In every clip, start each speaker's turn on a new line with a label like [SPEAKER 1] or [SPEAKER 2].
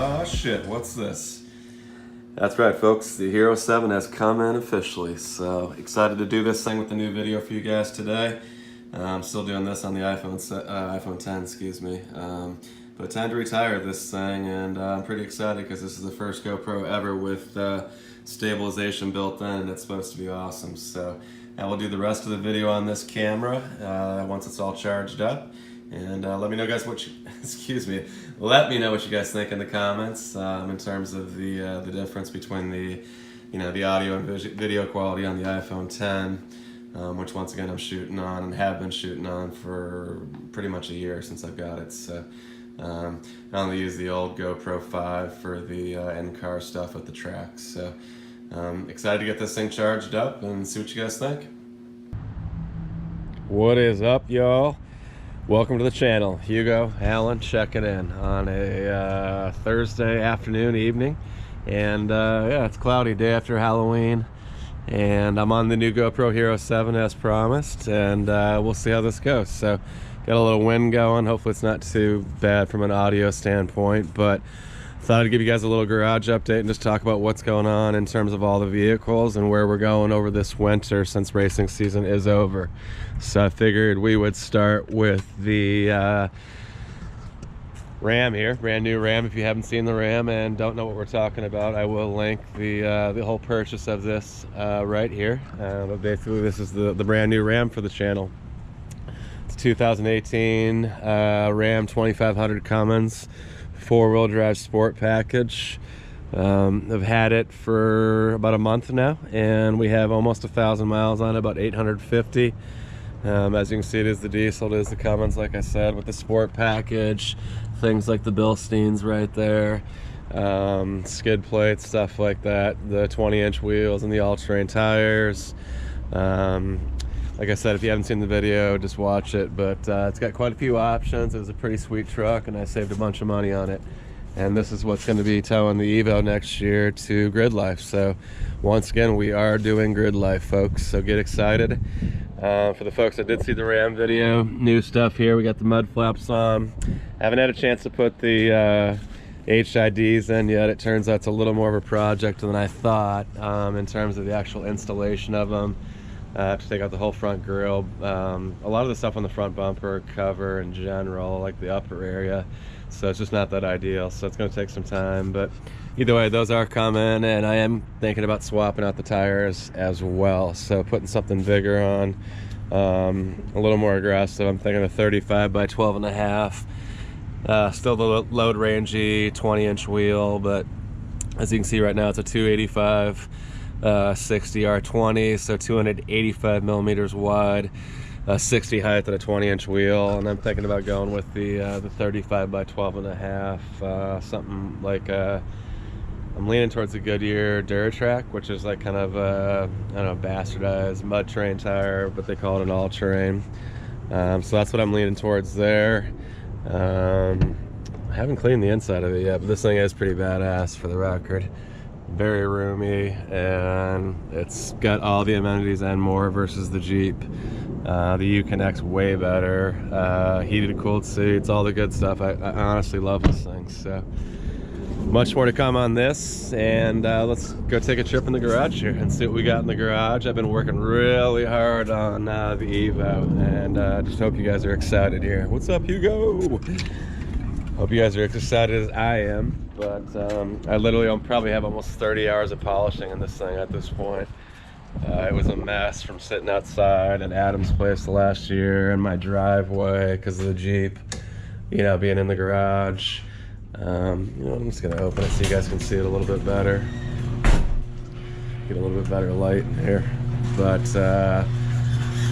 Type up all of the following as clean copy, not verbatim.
[SPEAKER 1] Oh shit, what's this?
[SPEAKER 2] That's right, folks. The Hero 7 has come in officially, so excited to do this thing with the new video for you guys today. I'm still doing this on the iPhone 10, excuse me. But time to retire this thing, and I'm pretty excited because this is the first GoPro ever with stabilization built in, and it's supposed to be awesome. So I will do the rest of the video on this camera once it's all charged up. And let me know, guys, what you, excuse me. Let me know what you guys think in the comments in terms of the difference between the audio and video quality on the iPhone 10, which once again I'm shooting on and have been shooting on for pretty much a year since I've got it. So I only use the old GoPro 5 for the in-car stuff with the tracks. So excited to get this thing charged up and see what you guys think. What is up, y'all? Welcome to the channel. Hugo Allen checking in on a Thursday afternoon, evening, and yeah, it's a cloudy day after Halloween, and I'm on the new GoPro Hero 7 as promised, and we'll see how this goes. So got a little wind going. Hopefully it's not too bad from an audio standpoint, but thought I'd give you guys a little garage update and just talk about what's going on in terms of all the vehicles and where we're going over this winter since racing season is over. So I figured we would start with the Ram here, brand new Ram. If you haven't seen the Ram and don't know what we're talking about, I will link the whole purchase of this right here. But basically this is the brand new Ram for the channel. It's 2018 Ram 2500 Cummins. 4-wheel drive sport package. I've had it for about a month now, and we have almost 1,000 miles on it, about 850. As you can see, it is the diesel, it is the Cummins, like I said, with the sport package, things like the Bilsteins right there, skid plates, stuff like that, the 20-inch wheels and the all-terrain tires. Like I said, if you haven't seen the video, just watch it, but it's got quite a few options. It was a pretty sweet truck, and I saved a bunch of money on it. And this is what's going to be towing the Evo next year to Grid Life. So once again, we are doing Grid Life, folks, so get excited. For the folks that did see the Ram video, new stuff here. We got the mud flaps on. Haven't had a chance to put the HIDs in yet. It turns out it's a little more of a project than I thought in terms of the actual installation of them. I have to take out the whole front grille. A lot of the stuff on the front bumper cover in general, like the upper area, so it's just not that ideal, so it's going to take some time. But either way, those are coming, and I am thinking about swapping out the tires as well, so putting something bigger on, a little more aggressive. I'm thinking a 35 by 12 and a half. Still the load rangy 20-inch wheel, but as you can see right now, it's a 285 60 R20, so 285 millimeters wide, 60 height at a 20-inch wheel, and I'm thinking about going with the 35 by 12 and a half, something like I'm leaning towards the Goodyear Duratrack, which is like kind of I don't know, bastardized mud terrain tire, but they call it an all-terrain. So that's what I'm leaning towards there. I haven't cleaned the inside of it yet, but this thing is pretty badass, for the record. Very roomy, and it's got all the amenities and more versus the Jeep. The Uconnect's way better, heated and cooled seats, all the good stuff. I honestly love this thing. So much more to come on this, and let's go take a trip in the garage here and see what we got in the garage. I've been working really hard on the Evo, and just hope you guys are excited here. What's up, Hugo? Hope you guys are as excited as I am. But I literally probably have almost 30 hours of polishing in this thing at this point. It was a mess from sitting outside at Adam's place last year in my driveway because of the Jeep, being in the garage. I'm just gonna open it so you guys can see it a little bit better. Get a little bit better light in here. But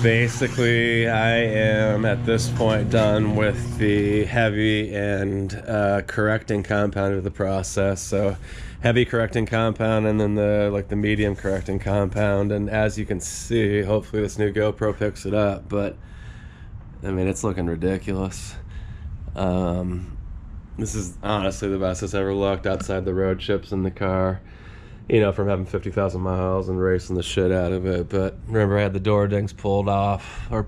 [SPEAKER 2] basically, I am at this point done with the heavy and correcting compound of the process. So heavy correcting compound, and then the medium correcting compound. And as you can see, hopefully this new GoPro picks it up, but I mean, it's looking ridiculous. This is honestly the best it's ever looked outside the road chips in the car. From having 50,000 miles and racing the shit out of it. But remember, I had the door dings pulled out a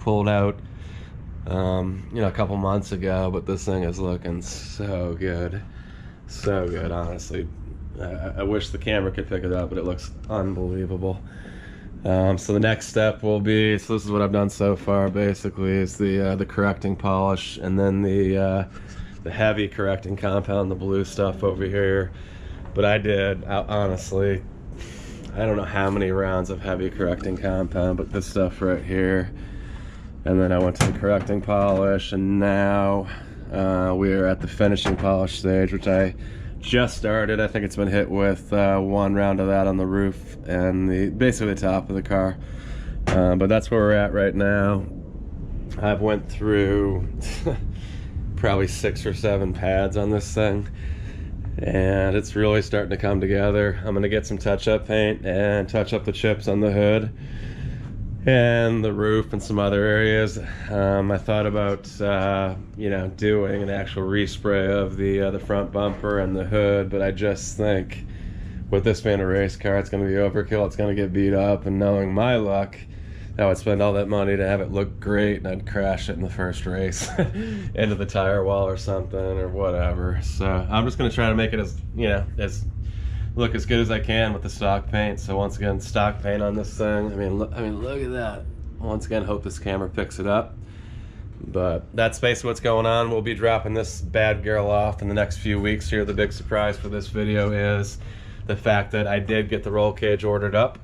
[SPEAKER 2] couple months ago, but this thing is looking so good. So good, honestly. I wish the camera could pick it up, but it looks unbelievable. So the next step will be, so this is what I've done so far basically, is the correcting polish, and then the heavy correcting compound, the blue stuff over here. But honestly, I don't know how many rounds of heavy correcting compound, but this stuff right here. And then I went to the correcting polish, and now we're at the finishing polish stage, which I just started. I think it's been hit with one round of that on the roof and basically the top of the car. But that's where we're at right now. I've went through probably 6 or 7 pads on this thing, and it's really starting to come together. I'm gonna get some touch-up paint and touch up the chips on the hood and the roof and some other areas. I thought about doing an actual respray of the front bumper and the hood, but I just think with this being a race car, it's going to be overkill. It's going to get beat up, and knowing my luck, I would spend all that money to have it look great, and I'd crash it in the first race into the tire wall or something or whatever. So I'm just going to try to make it as look as good as I can with the stock paint. So once again, stock paint on this thing. I mean, look at that. Once again, hope this camera picks it up. But that's basically what's going on. We'll be dropping this bad girl off in the next few weeks here. The big surprise for this video is the fact that I did get the roll cage ordered up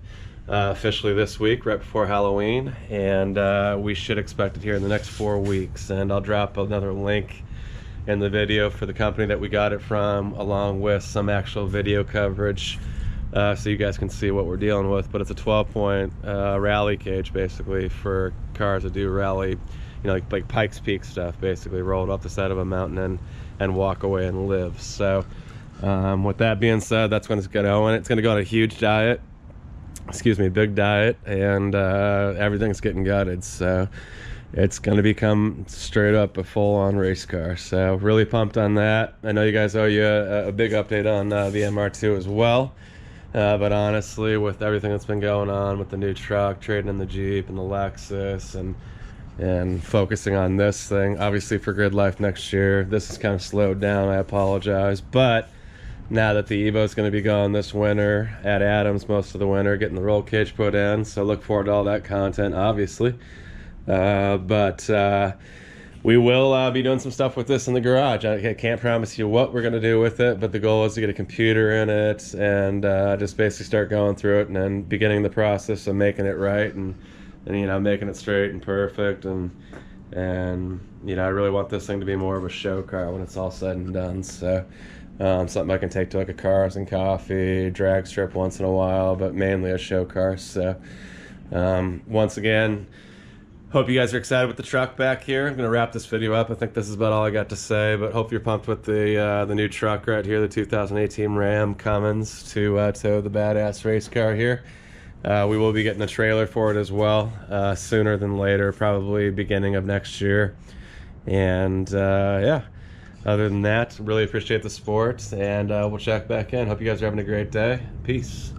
[SPEAKER 2] officially this week, right before Halloween, and we should expect it here in the next 4 weeks. And I'll drop another link in the video for the company that we got it from, along with some actual video coverage, so you guys can see what we're dealing with. But it's a 12-point rally cage, basically, for cars that do rally, like Pikes Peak stuff, basically rolled off the side of a mountain and walk away and live. So with that being said, that's when it's going to go in. It's going to go on a huge diet, big diet, and everything's getting gutted. So it's going to become straight up a full-on race car. So really pumped on that. I know you guys owe you a big update on the MR2 as well. But honestly, with everything that's been going on with the new truck, trading in the Jeep and the Lexus, and focusing on this thing, obviously for Grid Life next year, this is kind of slowed down. I apologize. But now that the Evo is going to be going this winter at Adams most of the winter, getting the roll cage put in, so look forward to all that content, obviously. But we will be doing some stuff with this in the garage. I can't promise you what we're going to do with it, but the goal is to get a computer in it and just basically start going through it and then beginning the process of making it right and making it straight and perfect. And I really want this thing to be more of a show car when it's all said and done. So something I can take to like a Cars and Coffee, drag strip once in a while, but mainly a show car. So once again, hope you guys are excited with the truck back here. I'm going to wrap this video up. I think this is about all I got to say, but hope you're pumped with the new truck right here, the 2018 Ram Cummins, to tow the badass race car here. We will be getting a trailer for it as well, sooner than later, probably beginning of next year. And yeah, other than that, really appreciate the support, and we'll check back in. Hope you guys are having a great day. Peace.